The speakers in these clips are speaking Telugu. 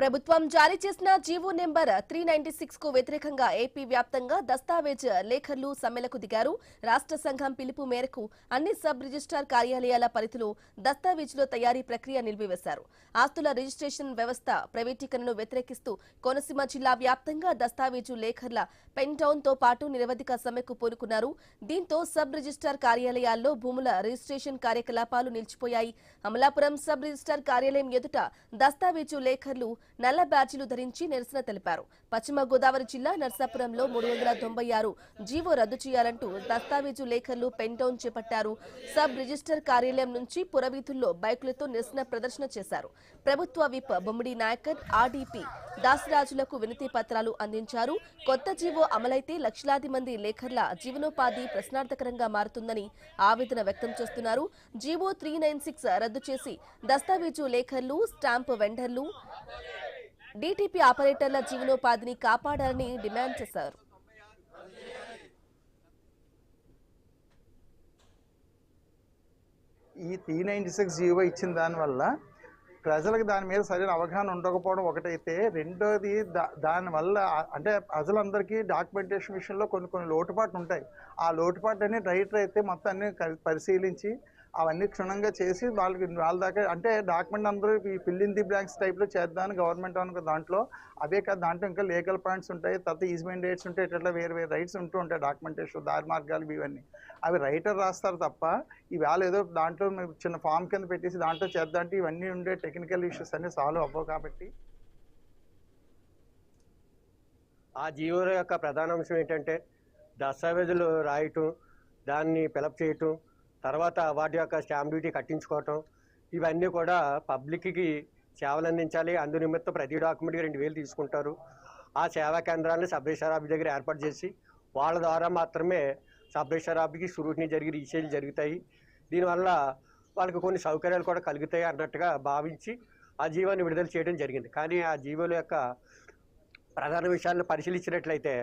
ప్రభుత్వం జారీ చేసిన జీవో నెంబర్ 396 కు వ్యతిరేకంగా ఏపీ వ్యాప్తంగా దస్తావేజ్ లేఖర్లు సమ్మెలకు దిగారు. రాష్ట్ర సంఘం పిలుపు మేరకు అన్ని సబ్ రిజిస్ట్రార్ కార్యాలయాల పరిధిలో దస్తావేజుల తయారీ ప్రక్రియ నిలిపివేశారు. ఆస్తుల రిజిస్ట్రేషన్ వ్యవస్థ ప్రైవేటీకరణను వ్యతిరేకిస్తూ కోనసీమ జిల్లా వ్యాప్తంగా దస్తావేజు లేఖర్ల పెన్ డౌన్ తో పాటు నిరవధిక సమ్మెకు పూనుకున్నారు. దీంతో సబ్ రిజిస్ట్రార్ కార్యాలయాల్లో భూముల రిజిస్ట్రేషన్ కార్యకలాపాలు నిలిచిపోయాయి. అమలాపురం సబ్ రిజిస్ట్రార్ కార్యాలయం ఎదుట దస్తావేజు లేఖర్లు నల్ల బ్యాడ్జీలు ధరించి నిరసన తెలిపారు. పశ్చిమ గోదావరి జిల్లా నర్సాపురంలో 396 జీవో రద్దు చేయాలంటూ దస్తావేజు లేఖర్లు పెన్ డౌన్ చేపట్టారు. సబ్ రిజిస్టర్ కార్యాలయం నుంచి పురవీధుల్లో బైకులతో నిరసన ప్రదర్శన చేశారు. ప్రభుత్వ విప్ బొమ్మిడి నాయకర్, ఆర్డీపీ దాసరాజులకు వినతి పత్రాలు అందించారు. కొత్త జీవో అమలైతే లక్షలాది మంది లేఖర్ల జీవనోపాధి ప్రశ్నార్థకరంగా మారుతుందని ఆవేదన వ్యక్తం చేస్తున్నారు. జీవో 396 రద్దు చేసి దస్తావేజు లేఖర్లు, స్టాంపు వెండర్లు, డీటీపీ ఆపరేటర్ల జీవనోపాధిని కాపాడాలని డిమాండ్ చేశారు. ఈ 396 జీవో ఇచ్చిన దానివల్ల ప్రజలకు దాని మీద సరైన అవగాహన ఉండకపోవడం ఒకటైతే, రెండోది దానివల్ల అంటే ప్రజలందరికీ డాక్యుమెంటేషన్ విషయంలో కొన్ని లోటుపాట్లు ఉంటాయి. ఆ లోటుపాట్లు అన్ని రైటర్ అయితే మొత్తం అన్ని పరిశీలించి అవన్నీ క్షుణ్ణంగా చేసి వాళ్ళ దాకా అంటే డాక్యుమెంట్ అందరూ ఈ ఫిల్ ఇన్ ది బ్లాంక్స్ టైప్లో చేద్దామని గవర్నమెంట్ అనుకో దాంట్లో అవే కాదు, దాంట్లో ఇంకా లీగల్ పాయింట్స్ ఉంటాయి, తర్వాత ఈజ్మెంట్ డేట్స్ ఉంటాయి, ఇట్లా వేరే రైట్స్ ఉంటూ ఉంటాయి. డాక్యుమెంటేషన్ దారి మార్గాలు ఇవన్నీ అవి రైటర్ రాస్తారు తప్ప ఇవాళ ఏదో దాంట్లో చిన్న ఫామ్ కింద పెట్టేసి దాంట్లో చేద్దాం అంటే ఇవన్నీ ఉండే టెక్నికల్ ఇష్యూస్ అన్నీ సాల్వ్ అవ్వవు. కాబట్టి ఆ జీవో యొక్క ప్రధాన అంశం ఏంటంటే దస్తావేజులు రాయటం, దాన్ని ఫిలప్ చేయటం, తర్వాత వాటి యొక్క స్టాంప్ డ్యూటీ కట్టించుకోవటం, ఇవన్నీ కూడా పబ్లిక్కి సేవలు అందించాలి. అందు నిమిత్తం ప్రతి డాక్యుమెంట్కి 2000 తీసుకుంటారు. ఆ సేవా కేంద్రాన్ని సబ్ రిజిస్ట్రార్ ఆఫీస్ దగ్గర ఏర్పాటు చేసి వాళ్ళ ద్వారా మాత్రమే సబ్ రిజిస్ట్రార్ ఆఫీస్కి స్క్రూటినీ జరిగి రీసేల్ జరుగుతాయి. దీనివల్ల వాళ్ళకి కొన్ని సౌకర్యాలు కూడా కలుగుతాయి అన్నట్టుగా భావించి ఆ జీవోని విడుదల చేయడం జరిగింది. కానీ ఆ జీవోల యొక్క ప్రధాన విషయాలను పరిశీలించినట్లయితే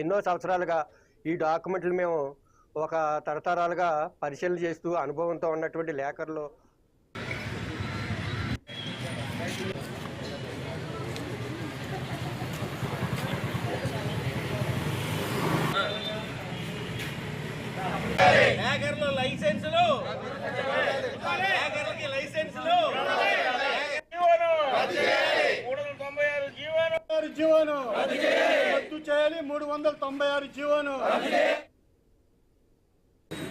ఎన్నో సంవత్సరాలుగా ఈ డాక్యుమెంట్లు మేము ఒక తరతరాలుగా పరిశీలన చేస్తూ అనుభవంతో ఉన్నటువంటి లేఖర్లు లైసెన్సులు జీవోను రద్దు చేయాలి. 396 జీవోను.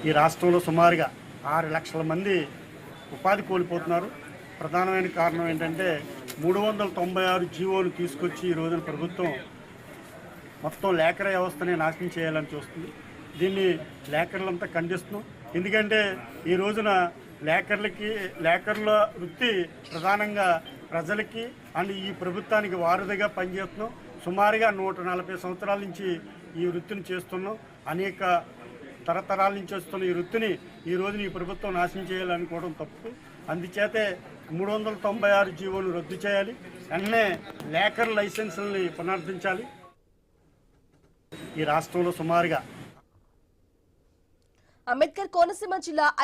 ఈ రాష్ట్రంలో సుమారుగా 6 లక్షల మంది ఉపాధి కోల్పోతున్నారు. ప్రధానమైన కారణం ఏంటంటే 396 జీవోను తీసుకొచ్చి ఈ రోజున ప్రభుత్వం మొత్తం లేఖర వ్యవస్థని నాశనం చేయాలని చూస్తుంది. దీన్ని లేఖర్లంతా ఖండిస్తున్నాం. ఎందుకంటే ఈ రోజున లేఖర్ల వృత్తి ప్రధానంగా ప్రజలకి అండ్ ఈ ప్రభుత్వానికి వారధిగా పనిచేస్తున్నాం. సుమారుగా 140 సంవత్సరాల నుంచి ఈ వృత్తిని చేస్తున్నాం. అనేక తరతరాల నుంచి వస్తున్న ఈ వృత్తిని ఈ రోజున ఈ ప్రభుత్వం నాశనం చేయాలనుకోవడం తప్పు. అందుచేతే 396 జీవోను రద్దు చేయాలి. వెంటనే లేఖర్ లైసెన్సుల్ని పునరుద్ధరించాలి. ఈ రాష్ట్రంలో సుమారుగా అంబేద్కర్ కోనసీమ జిల్లా